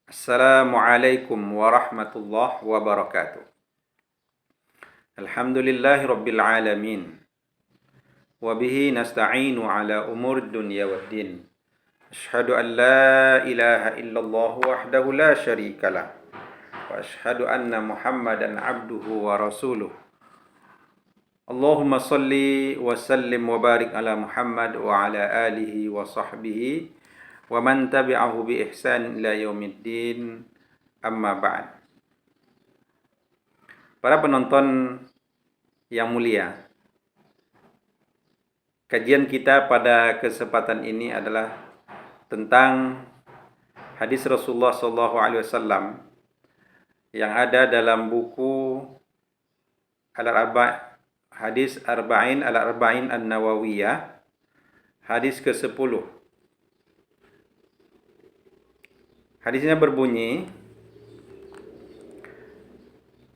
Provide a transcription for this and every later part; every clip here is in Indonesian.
Assalamualaikum warahmatullahi wabarakatuh. Alhamdulillahi rabbil alamin. Wa bihi nasta'inu ala umuri dunya waddin. Ashhadu an la ilaha illallah wahdahu la syarika lah. Wa ashhadu anna Muhammadan abduhu wa rasuluh. Allahumma salli wa sallim wa barik ala Muhammad wa ala alihi wa sahbihi wa man tabi'ahu bi ihsan ila yaumiddin. Amma ba'd. Para penonton yang mulia, kajian kita pada kesempatan ini adalah tentang hadis Rasulullah SAW yang ada dalam buku Hadis Arba'in Al-Arba'in An-Nawawiyah, hadis ke-10. Hadisnya berbunyi,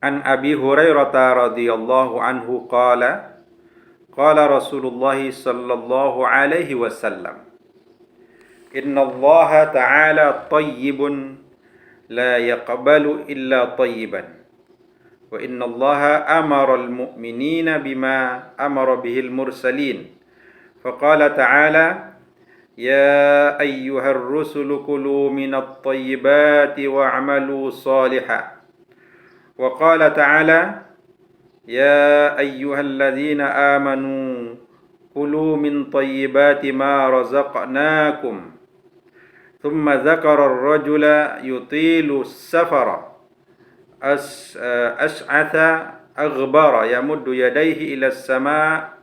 An Abi Hurairah radhiyallahu anhu qala Rasulullah sallallahu alaihi wasallam, Inna Allah ta'ala tayyibun la yaqbalu illa tayyiban, wa inna Allah amara al-mu'minina bima amara bihil mursalin, faqala ta'ala Ya ayyuhar rusulu kulu minat tayyibati wa'amalu salihah. Wa qala ta'ala Ya ayyuhalladzina amanu kulu min tayyibati ma razaqnakum. Thumma dzakara ar-rajula yutilu as-safara ash'atha aghbara yamuddu yadayhi ila as-sama'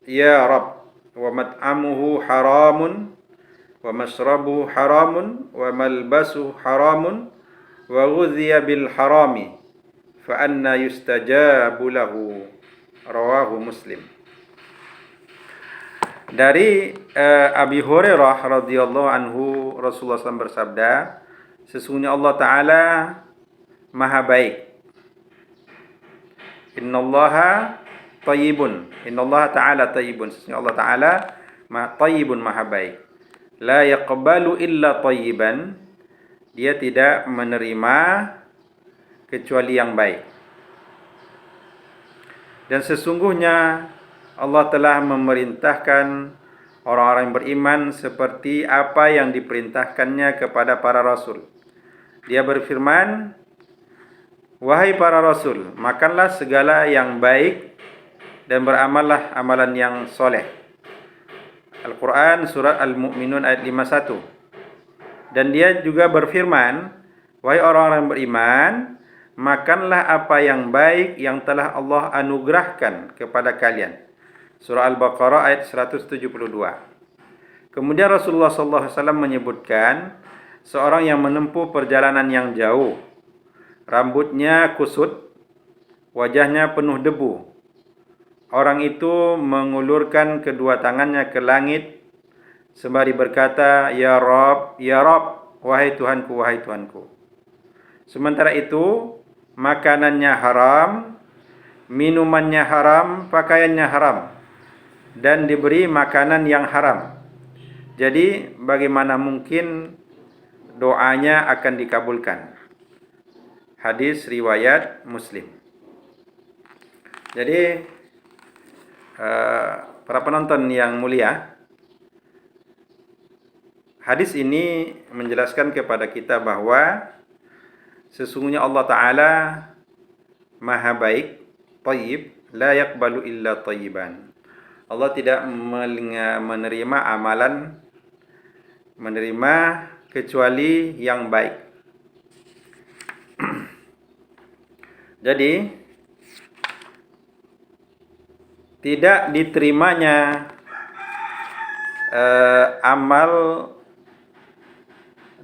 Ya Rab, wa mat'amuhu haramun, wa mashrabuhu haramun, wa malbasuhu haramun, wa ghudhiya bil harami, fa anna yustajabu lahu. Rawahu Muslim. Dari Abi Hurairah radhiyallahu anhu, Rasulullah SAW bersabda, sesungguhnya Allah Ta'ala maha baik. Innallaha tayyibun. Innallaha ta'ala tayyibun. Sesungguhnya Allah Ta'ala tayyibun, maha baik. La yaqbalu illa tayyiban. Dia tidak menerima kecuali yang baik. Dan sesungguhnya Allah telah memerintahkan orang-orang yang beriman seperti apa yang diperintahkannya kepada para rasul. Dia berfirman, Wahai para rasul, makanlah segala yang baik dan beramallah amalan yang soleh. Al-Quran surat Al-Mu'minun ayat 51. Dan dia juga berfirman, Wahai orang-orang beriman, makanlah apa yang baik yang telah Allah anugerahkan kepada kalian. Surah Al-Baqarah ayat 172. Kemudian Rasulullah SAW menyebutkan seorang yang menempuh perjalanan yang jauh, rambutnya kusut, wajahnya penuh debu. Orang itu mengulurkan kedua tangannya ke langit sembari berkata, Ya Rab, wahai Tuhanku, wahai Tuhanku. Sementara itu, makanannya haram, minumannya haram, pakaiannya haram, dan diberi makanan yang haram. Jadi, bagaimana mungkin doanya akan dikabulkan? Hadis riwayat Muslim. Jadi, para penonton yang mulia, hadis ini menjelaskan kepada kita bahwa sesungguhnya Allah Ta'ala maha baik, tayyib, la yaqbalu illa tayyiban. Allah tidak menerima amalan, menerima kecuali yang baik. Jadi tidak diterimanya amal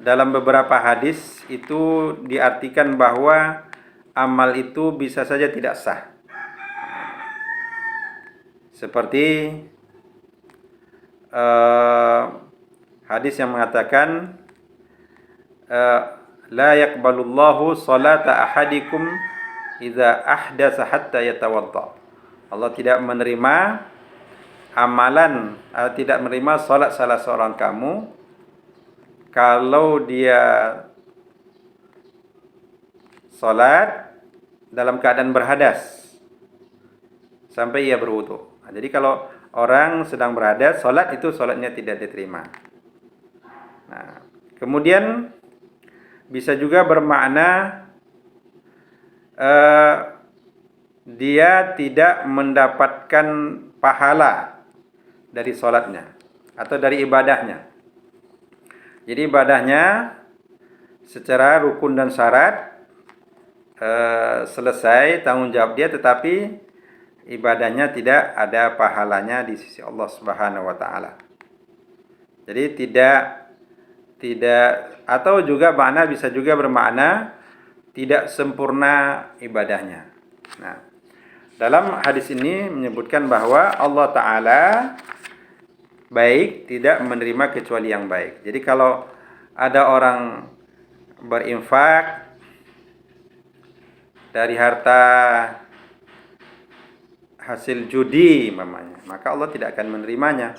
dalam beberapa hadis itu diartikan bahwa amal itu bisa saja tidak sah. Seperti hadis yang mengatakan la yaqbalullahu salata ahadikum idza ahdatsa hatta yatawadda. Allah tidak menerima amalan, tidak menerima salat salah seorang kamu kalau dia salat dalam keadaan berhadas sampai ia berwudu. Jadi kalau orang sedang berhadas, salat itu salatnya tidak diterima. Nah, kemudian bisa juga bermakna dia tidak mendapatkan pahala dari salatnya atau dari ibadahnya. Jadi ibadahnya secara rukun dan syarat selesai tanggung jawab dia, tetapi ibadahnya tidak ada pahalanya di sisi Allah Subhanahu wa taala. Jadi tidak atau juga makna bisa juga bermakna tidak sempurna ibadahnya. Nah, dalam hadis ini menyebutkan bahwa Allah taala baik, tidak menerima kecuali yang baik. Jadi kalau ada orang berinfak dari harta hasil judi mamanya, maka Allah tidak akan menerimanya.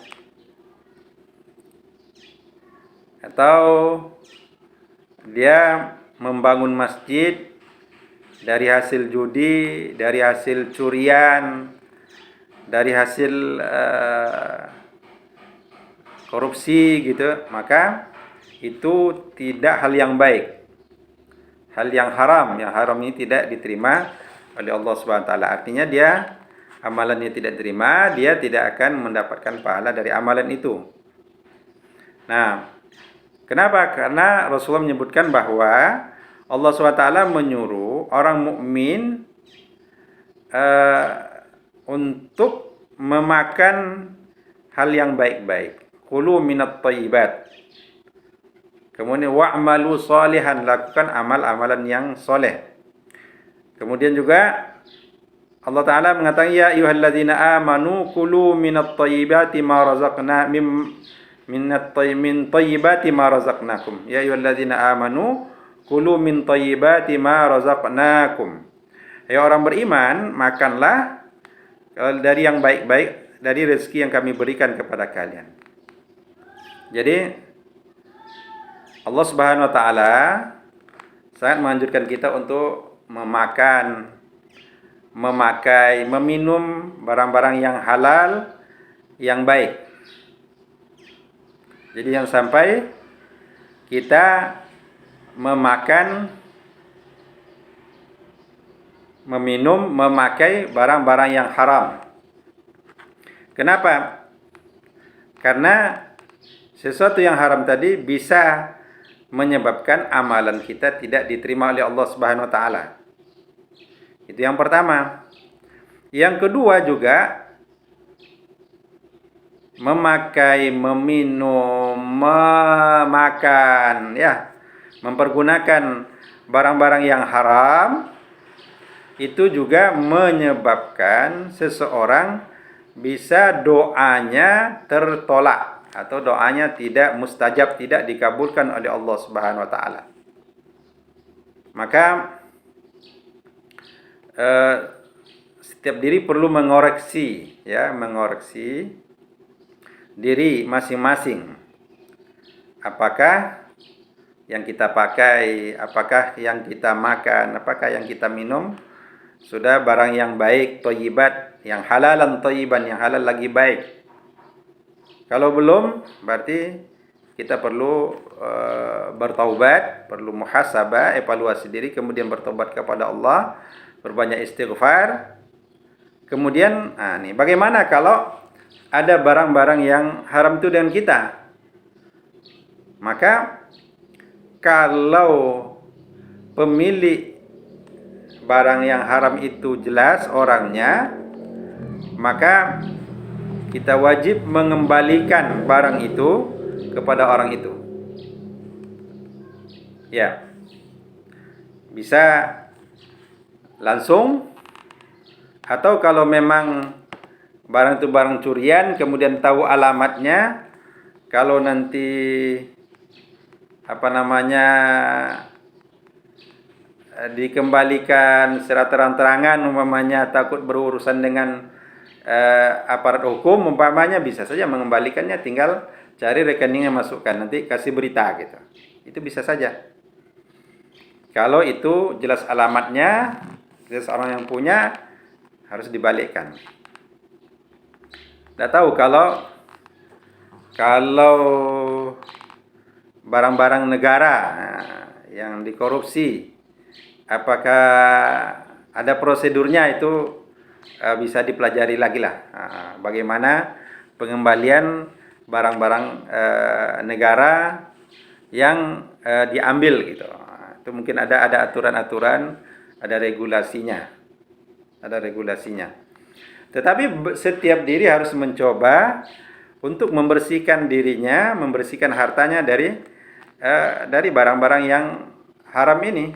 Atau dia membangun masjid dari hasil judi, dari hasil curian, dari hasil korupsi gitu, maka itu tidak hal yang baik, hal yang haram. Yang haram ini tidak diterima oleh Allah Subhanahu wa taala. Artinya dia amalannya tidak diterima, dia tidak akan mendapatkan pahala dari amalan itu. Nah, kenapa? Karena Rasulullah menyebutkan bahwa Allah SWT menyuruh orang mukmin untuk memakan hal yang baik-baik. Kulu minat thayyibat. Kemudian wa'malu shalihan, lakukan amal-amalan yang soleh. Kemudian juga Allah Ta'ala mengatakan, ya ayyuhalladzina amanu kulu minat thayyibati ma razaqna min thayyibati ma razaqnakum. Ya ayyuhalladzina amanu kulu min thayyibati ma razaqnakum. Hai orang beriman, makanlah dari yang baik-baik dari rezeki yang kami berikan kepada kalian. Jadi Allah Subhanahu wa taala sangat menganjurkan kita untuk memakan, memakai, meminum barang-barang yang halal, yang baik. Jadi jangan sampai kita memakan, meminum, memakai barang-barang yang haram. Kenapa? Karena sesuatu yang haram tadi bisa menyebabkan amalan kita tidak diterima oleh Allah Subhanahu wa taala. Itu yang pertama. Yang kedua juga memakai, meminum, memakan, ya, mempergunakan barang-barang yang haram itu juga menyebabkan seseorang bisa doanya tertolak atau doanya tidak mustajab, tidak dikabulkan oleh Allah Subhanahu wa taala. Maka setiap diri perlu mengoreksi, ya, mengoreksi diri masing-masing. Apakah yang kita pakai, apakah yang kita makan, apakah yang kita minum sudah barang yang baik, thayyibat, yang halalan thayyiban, yang halal lagi baik. Kalau belum, berarti kita perlu bertaubat, perlu muhasabah, evaluasi diri, kemudian bertobat kepada Allah, berbanyak istighfar. Kemudian, bagaimana kalau ada barang-barang yang haram itu dengan kita? Maka kalau pemilik barang yang haram itu jelas orangnya, maka kita wajib mengembalikan barang itu kepada orang itu. Ya, bisa langsung, atau kalau memang barang itu barang curian, kemudian tahu alamatnya, kalau nanti dikembalikan secara terang-terangan, umpamanya takut berurusan dengan aparat hukum umpamanya bisa saja mengembalikannya, tinggal cari rekeningnya, masukkan, nanti kasih berita gitu. Itu bisa saja. Kalau itu jelas alamatnya, jelas orang yang punya, harus dibalikkan. Tidak tahu kalau barang-barang negara yang dikorupsi, apakah ada prosedurnya, itu bisa dipelajari lagi lah. Bagaimana pengembalian barang-barang negara yang diambil gitu. Itu mungkin ada aturan-aturan, ada regulasinya. Tetapi setiap diri harus mencoba untuk membersihkan dirinya, membersihkan hartanya dari barang-barang yang haram ini.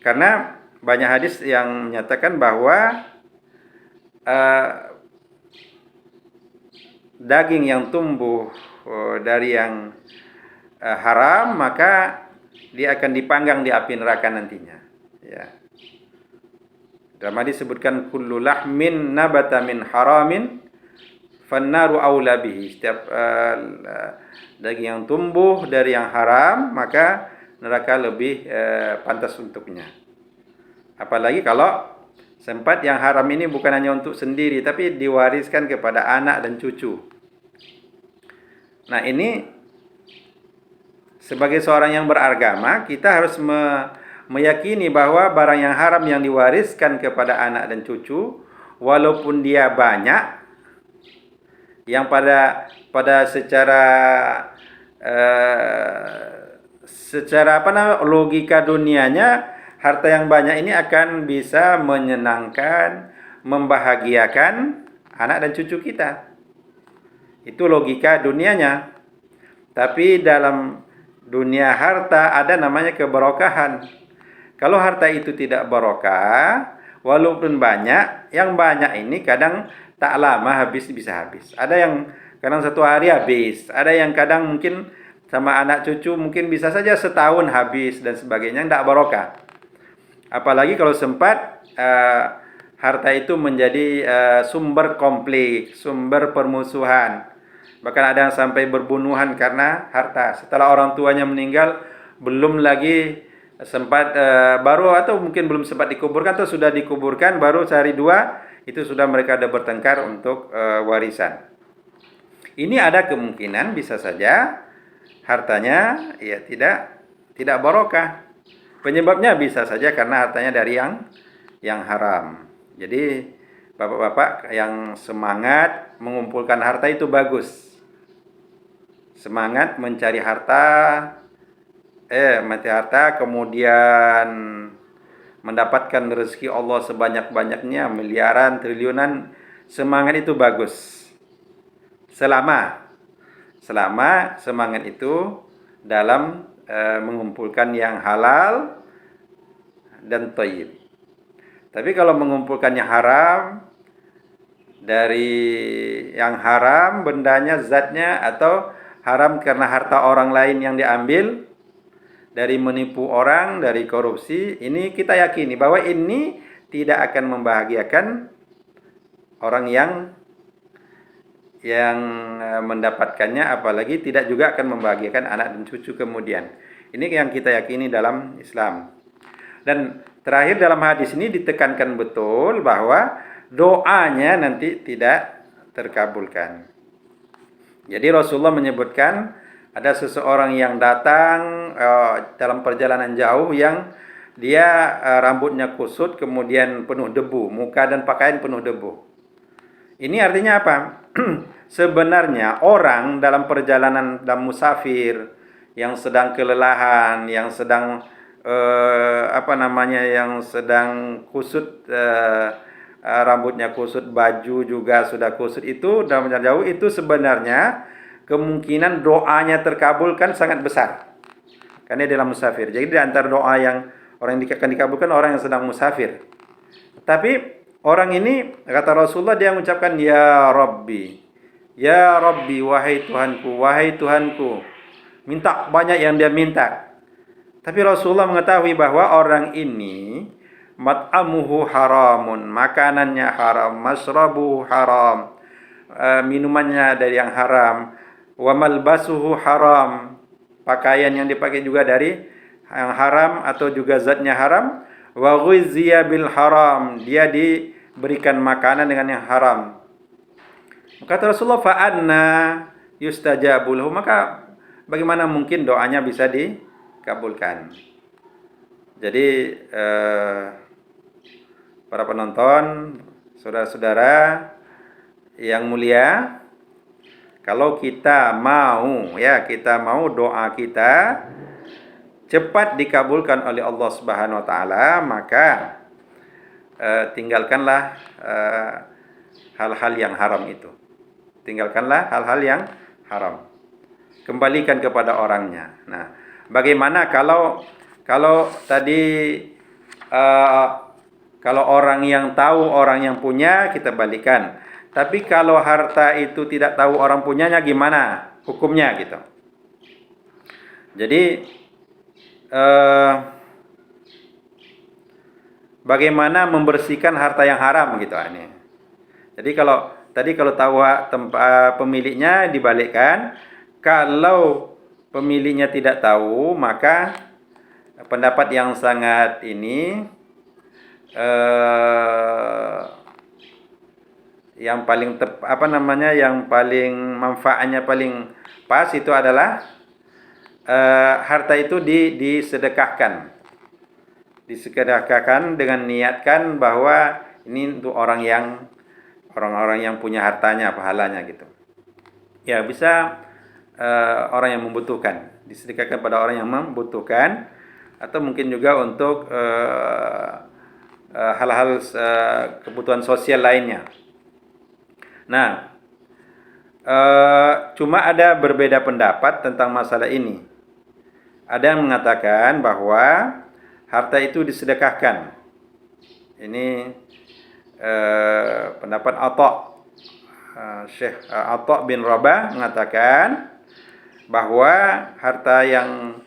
Karena banyak hadis yang menyatakan bahwa daging yang tumbuh dari yang haram, maka dia akan dipanggang di api neraka nantinya. Ya. Dalam hadis disebutkan kullu lahmin nabata min haramin fannaru aula bihi. Setiap daging yang tumbuh dari yang haram, maka neraka lebih pantas untuknya. Apalagi kalau sempat yang haram ini bukan hanya untuk sendiri, tapi diwariskan kepada anak dan cucu. Nah, ini sebagai seorang yang beragama, kita harus meyakini bahwa barang yang haram yang diwariskan kepada anak dan cucu, walaupun dia banyak, yang pada secara logika dunianya, harta yang banyak ini akan bisa menyenangkan, membahagiakan anak dan cucu kita. Itu logika dunianya. Tapi dalam dunia harta ada namanya keberkahan. Kalau harta itu tidak barokah, walaupun banyak, yang banyak ini kadang tak lama bisa habis. Ada yang kadang 1 hari habis, ada yang kadang mungkin sama anak cucu mungkin bisa saja setahun habis dan sebagainya, tidak barokah. Apalagi kalau sempat harta itu menjadi sumber konflik, sumber permusuhan. Bahkan ada yang sampai berbunuhan karena harta. Setelah orang tuanya meninggal, belum lagi sempat baru, atau mungkin belum sempat dikuburkan, atau sudah dikuburkan baru sehari 2, itu sudah mereka ada bertengkar untuk warisan. Ini ada kemungkinan bisa saja hartanya ya tidak barokah. Penyebabnya bisa saja karena hartanya dari yang haram. Jadi bapak-bapak yang semangat mengumpulkan harta itu bagus. Semangat mencari harta, kemudian mendapatkan rezeki Allah sebanyak-banyaknya, miliaran, triliunan, semangat itu bagus. Selama semangat itu dalam mengumpulkan yang halal dan thayyib. Tapi kalau mengumpulkan yang haram, dari yang haram bendanya, zatnya, atau haram karena harta orang lain yang diambil, dari menipu orang, dari korupsi, ini kita yakini bahwa ini tidak akan membahagiakan orang yang mendapatkannya, apalagi tidak juga akan membahagiakan anak dan cucu kemudian. Ini yang kita yakini dalam Islam. Dan terakhir dalam hadis ini ditekankan betul bahwa doanya nanti tidak terkabulkan. Jadi Rasulullah menyebutkan ada seseorang yang datang dalam perjalanan jauh yang dia rambutnya kusut, kemudian penuh debu, muka dan pakaian penuh debu. Ini artinya apa? Sebenarnya orang dalam perjalanan, dalam musafir, yang sedang kelelahan, yang sedang yang sedang kusut, rambutnya kusut, baju juga sudah kusut, itu dalam perjalanan jauh itu sebenarnya kemungkinan doanya terkabulkan sangat besar karena dalam musafir. Jadi di antara doa yang orang yang akan dikabulkan orang yang sedang musafir. Tapi orang ini, kata Rasulullah, dia mengucapkan ya Rabbi, wahai Tuhanku, minta banyak yang dia minta. Tapi Rasulullah mengetahui bahwa orang ini mat'amuhu haramun, makanannya haram, masrabuhu haram, minumannya dari yang haram, wa malbasuhu haram, pakaian yang dipakai juga dari yang haram atau juga zatnya haram, wa ghuzziya bil haram, dia diberikan makanan dengan yang haram. Kata Rasulullah, fa anna yustajabu lahu, maka bagaimana mungkin doanya bisa dikabulkan. Jadi para penonton, saudara-saudara yang mulia, kalau kita mau doa kita cepat dikabulkan oleh Allah Subhanahu wa taala, maka tinggalkanlah hal-hal yang haram itu. Tinggalkanlah hal-hal yang haram. Kembalikan kepada orangnya. Nah, bagaimana kalau tadi kalau orang yang tahu, orang yang punya, kita balikan. Tapi kalau harta itu tidak tahu orang punyanya, gimana hukumnya gitu. Jadi bagaimana membersihkan harta yang haram gitu ini. Jadi kalau tahu pemiliknya, dibalikkan. Kalau pemiliknya tidak tahu, maka pendapat yang sangat ini yang paling yang paling manfaatnya paling pas itu adalah harta itu disedekahkan dengan niatkan bahwa ini untuk orang-orang yang punya hartanya, pahalanya gitu. Ya, bisa orang yang membutuhkan, disedekahkan pada orang yang membutuhkan, atau mungkin juga untuk hal-hal kebutuhan sosial lainnya. Nah, cuma ada berbeda pendapat tentang masalah ini. Ada yang mengatakan bahwa harta itu disedekahkan. Ini pendapat Syekh Atha bin Rabah mengatakan bahwa harta yang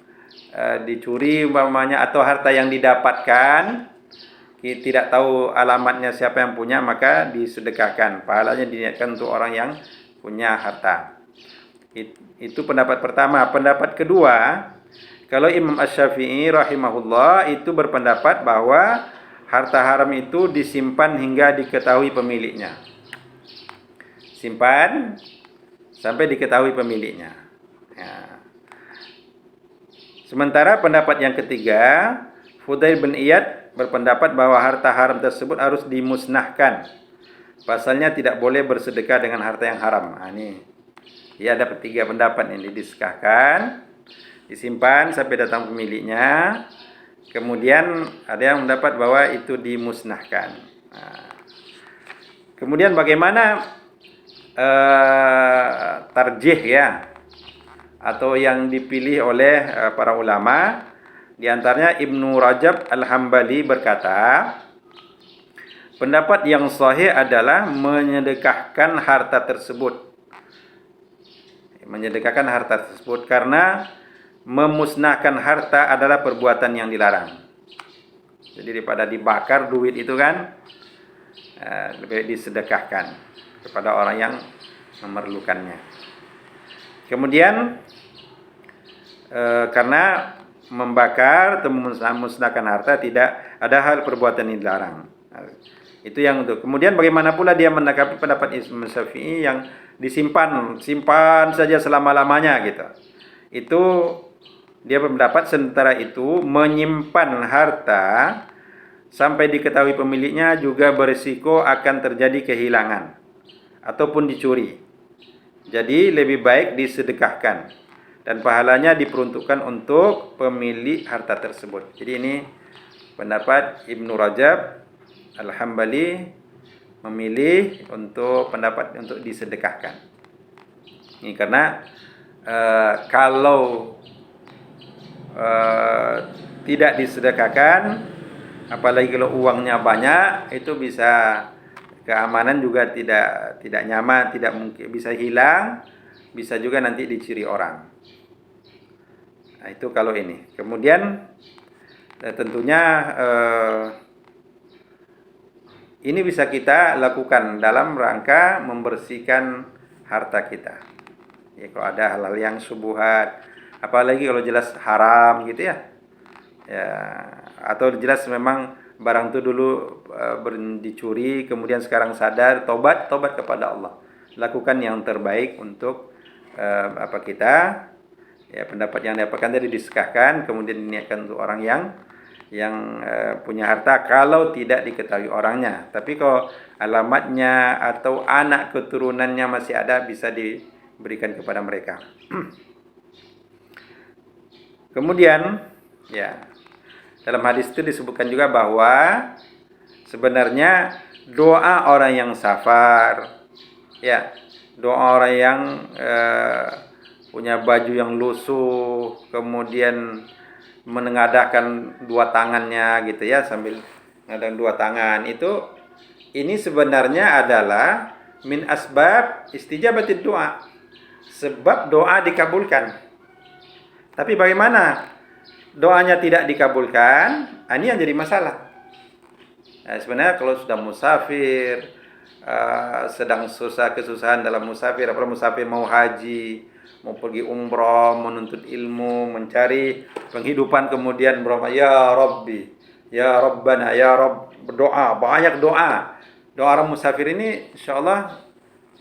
dicuri umpamanya, atau harta yang didapatkan tidak tahu alamatnya siapa yang punya, maka disedekahkan, pahalanya diniatkan untuk orang yang punya harta. Itu pendapat pertama. Pendapat kedua, kalau Imam Asy-Syafi'i rahimahullah itu berpendapat bahwa harta haram itu disimpan hingga diketahui pemiliknya. Simpan sampai diketahui pemiliknya. Ya. Sementara pendapat yang ketiga, Fudail bin Iyad berpendapat bahwa harta haram tersebut harus dimusnahkan. Pasalnya tidak boleh bersedekah dengan harta yang haram. Nah, ini ya, ada tiga pendapat ini, disedekahkan, disimpan sampai datang pemiliknya. Kemudian ada yang mendapat bahwa itu dimusnahkan. Nah, kemudian bagaimana tarjih ya, atau yang dipilih oleh para ulama? Di antaranya Ibnu Rajab Al-Hambali berkata, pendapat yang sahih adalah menyedekahkan harta tersebut. Menyedekahkan harta tersebut karena memusnahkan harta adalah perbuatan yang dilarang. Jadi daripada dibakar duit itu kan, lebih disedekahkan kepada orang yang memerlukannya. Kemudian karena membakar atau memusnahkan harta tidak ada hal perbuatan yang dilarang. Itu yang untuk. Kemudian bagaimana pula dia menanggapi pendapat Imam Syafi'i yang simpan saja selama-lamanya gitu. Itu dia berpendapat sementara itu menyimpan harta sampai diketahui pemiliknya juga berisiko akan terjadi kehilangan ataupun dicuri. Jadi lebih baik disedekahkan dan pahalanya diperuntukkan untuk pemilik harta tersebut. Jadi ini pendapat Ibnu Rajab Al-Hambali, memilih untuk pendapat untuk disedekahkan. Ini karena kalau tidak disedekahkan, apalagi kalau uangnya banyak, itu bisa keamanan juga tidak nyaman, tidak mungkin, bisa hilang, bisa juga nanti dicuri orang. Nah, itu kalau ini. Kemudian tentunya Ini bisa kita lakukan dalam rangka membersihkan harta kita. Ya, kalau ada hal-hal yang syubhat, apalagi kalau jelas haram gitu ya. Ya, atau jelas memang barang itu dulu dicuri, kemudian sekarang sadar, tobat kepada Allah. Lakukan yang terbaik untuk kita. Ya, pendapat yang didapatkan tadi disekahkan, kemudian diniatkan untuk orang yang punya harta kalau tidak diketahui orangnya. Tapi kalau alamatnya atau anak keturunannya masih ada, bisa diberikan kepada mereka. Kemudian ya, dalam hadis itu disebutkan juga bahwa sebenarnya doa orang yang safar, ya, doa orang yang punya baju yang lusuh, kemudian menengadahkan dua tangannya gitu ya, sambil mengadakan dua tangan, ini sebenarnya adalah min asbab istijabatid doa, sebab doa dikabulkan. Tapi bagaimana doanya tidak dikabulkan? Ini yang jadi masalah. Nah, sebenarnya kalau sudah musafir, sedang kesusahan dalam musafir, apalagi musafir mau haji, mau pergi umroh, menuntut ilmu, mencari penghidupan, kemudian berdoa, ya Rabbi, ya Rabbana, ya Rabb, berdoa, banyak doa. Doa orang musafir ini insyaallah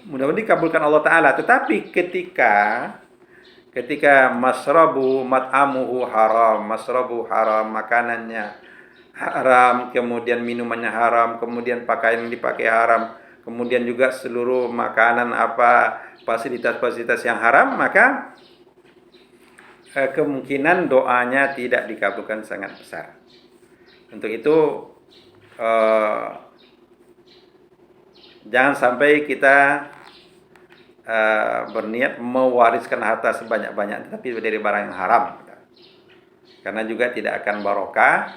mudah-mudahan dikabulkan Allah Ta'ala. Tetapi ketika mat'amuhu haram, makanannya haram, kemudian minumannya haram, kemudian pakaian yang dipakai haram, kemudian juga seluruh makanan fasilitas-fasilitas yang haram, maka kemungkinan doanya tidak dikabulkan sangat besar. Untuk itu jangan sampai kita berniat mewariskan harta sebanyak-banyak tapi dari barang yang haram, karena juga tidak akan barokah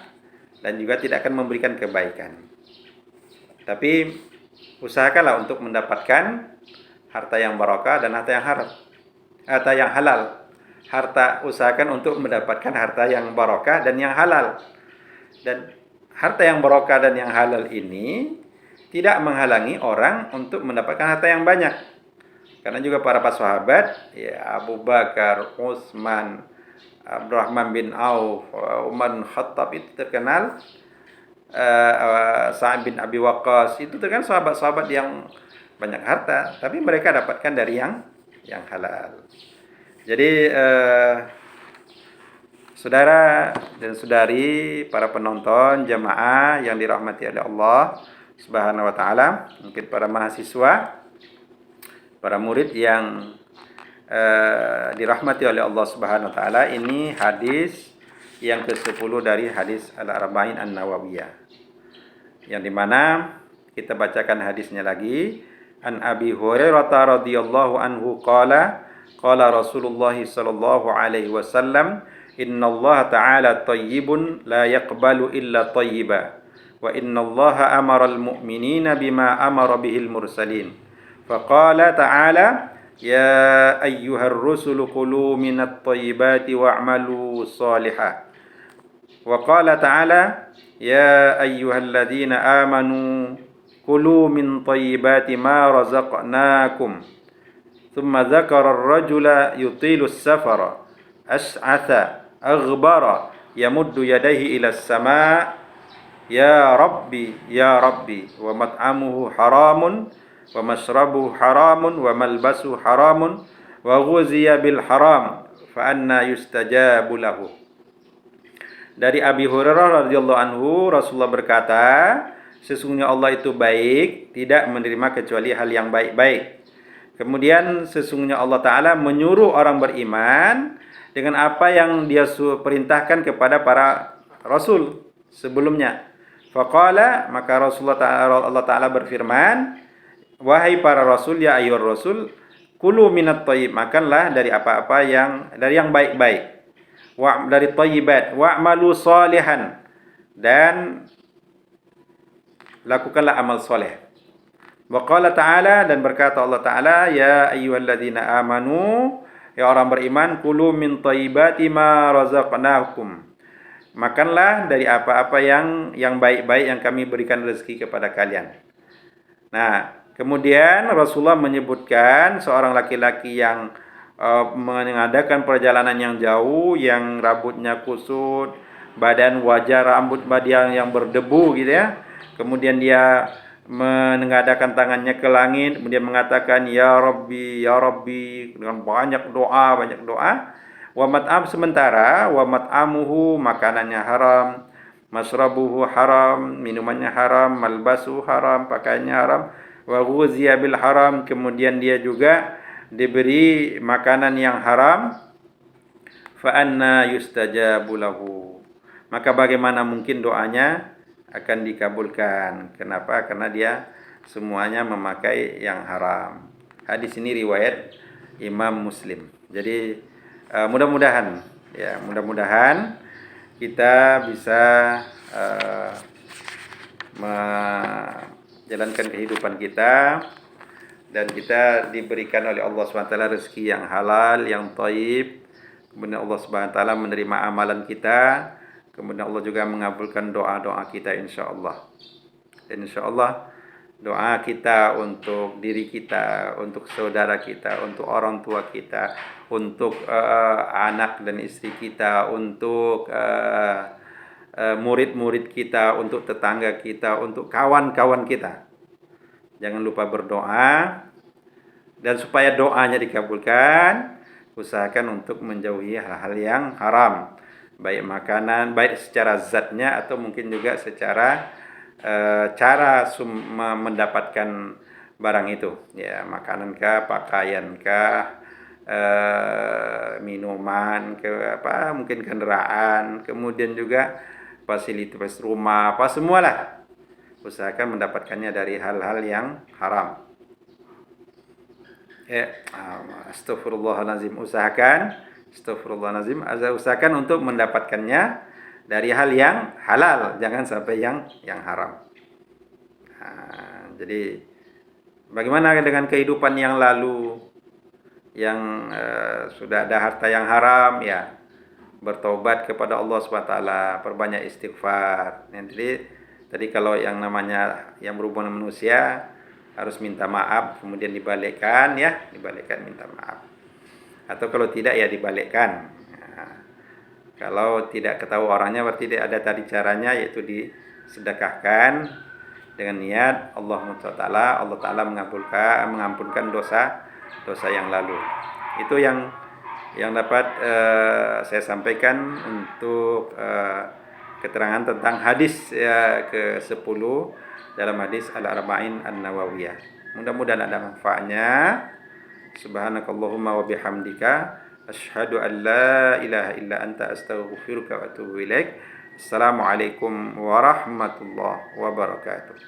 dan juga tidak akan memberikan kebaikan. Tapi usahakanlah untuk mendapatkan harta yang barokah dan harta yang halal. Usahakan untuk mendapatkan harta yang barokah dan yang halal. Dan harta yang barokah dan yang halal ini tidak menghalangi orang untuk mendapatkan harta yang banyak. Karena juga para sahabat, ya, Abu Bakar, Utsman, Abdurrahman bin Auf, Umar bin Khattab itu terkenal, Sa'ad bin Abi Waqqas itu terkenal sahabat-sahabat yang banyak harta, tapi mereka dapatkan dari yang halal. Jadi saudara dan saudari, para penonton jamaah yang dirahmati oleh Allah Subhanahu wa taala, mungkin para mahasiswa, para murid yang dirahmati oleh Allah Subhanahu wa taala, ini hadis yang ke-10 dari hadis Al-Arba'in An-Nawawiyah, yang dimana kita bacakan hadisnya lagi. An Abi Hurairah radhiyallahu anhu qala Rasulullah sallallahu alaihi wasallam, innallaha ta'ala thayyibun la yaqbalu illa thayyiba wa innallaha amara al-mu'minina bima amara bihil mursalin. Faqala ta'ala, ya ayyuhar rusulu kulu minat thayyibati wa'malu salihan. Wa qala ta'ala, ya ayyuhalladzina amanu kulu min thayyibati ma razaqnakum. Thumma dzakara ar-rajula yutilu as-safara as'atha aghbara yamuddu yadayhi ila as-sama' ya rabbi wa mat'amuhu haramun wa mashrabuhu haramun wa malbasuhu haramun wa ghuziya bil haram fa anna yustajabu lahu. Dari Abi Hurairah radhiyallahu anhu, Rasulullah berkata, sesungguhnya Allah itu baik, tidak menerima kecuali hal yang baik-baik. Kemudian sesungguhnya Allah Ta'ala menyuruh orang beriman dengan apa yang dia perintahkan kepada para Rasul sebelumnya. Faqala, maka Allah Ta'ala berfirman, wahai para Rasul, ya ayyuhar Rasul, kulu minat thayyib, makanlah dari apa-apa dari yang baik-baik. Dari thayyibat, wa'malu salihan, dan lakukanlah amal soleh. Wa qala ta'ala, dan berkata Allah Ta'ala, ya ayyuhalladzina amanu, ya orang beriman, kulu min thayyibati ma razaqnakum, makanlah dari apa-apa yang baik-baik yang kami berikan rezeki kepada kalian. Nah, kemudian Rasulullah menyebutkan seorang laki-laki yang mengadakan perjalanan yang jauh, yang rambutnya kusut, badan wajah rambut badan yang berdebu gitu ya. Kemudian dia menengadakan tangannya ke langit, kemudian mengatakan ya Rabbi dengan banyak doa. Wa mat'am sementara wa mat'amuhu makanannya haram, masrabuhu haram, minumannya haram, malbasu haram, pakaiannya haram, wa ghuziya bil haram, kemudian dia juga diberi makanan yang haram, fa anna yustajabu lahu. Maka bagaimana mungkin doanya akan dikabulkan? Kenapa? Karena dia semuanya memakai yang haram. Hadis ini riwayat Imam Muslim. Jadi mudah-mudahan kita bisa menjalankan kehidupan kita dan kita diberikan oleh Allah SWT rezeki yang halal, yang thayyib. Kemudian Allah SWT menerima amalan kita. Kemudian Allah juga mengabulkan doa-doa kita insyaallah. Dan insyaallah doa kita untuk diri kita, untuk saudara kita, untuk orang tua kita, untuk anak dan istri kita, untuk murid-murid kita, untuk tetangga kita, untuk kawan-kawan kita. Jangan lupa berdoa, dan supaya doanya dikabulkan, usahakan untuk menjauhi hal-hal yang haram, baik makanan, baik secara zatnya atau mungkin juga secara cara mendapatkan barang itu, ya, makanan kah, pakaian kah, minuman ke mungkin kendaraan, kemudian juga fasilitas rumah, semualah usahakan mendapatkannya dari hal-hal yang haram. Astagfirullahalazim, usahakan untuk mendapatkannya dari hal yang halal, jangan sampai yang haram. Jadi bagaimana dengan kehidupan yang lalu, yang sudah ada harta yang haram, ya bertobat kepada Allah SWT, perbanyak istighfar. Jadi tadi kalau yang namanya yang berhubungan dengan manusia harus minta maaf, kemudian dibalikkan minta maaf. Atau kalau tidak ya dibalikkan. Kalau tidak ketahui orangnya berarti ada tadi caranya, yaitu disedekahkan dengan niat Allah Ta'ala mengampunkan dosa yang lalu. Itu yang dapat saya sampaikan untuk keterangan tentang hadis ke-10 dalam hadis Al-Arba'in An-Nawawiyah. Mudah-mudahan ada manfaatnya. Subhanakallahumma wa bihamdika asyhadu an la ilaha illa anta astaghfiruka wa atubu ilaik. Assalamualaikum warahmatullahi wabarakatuh.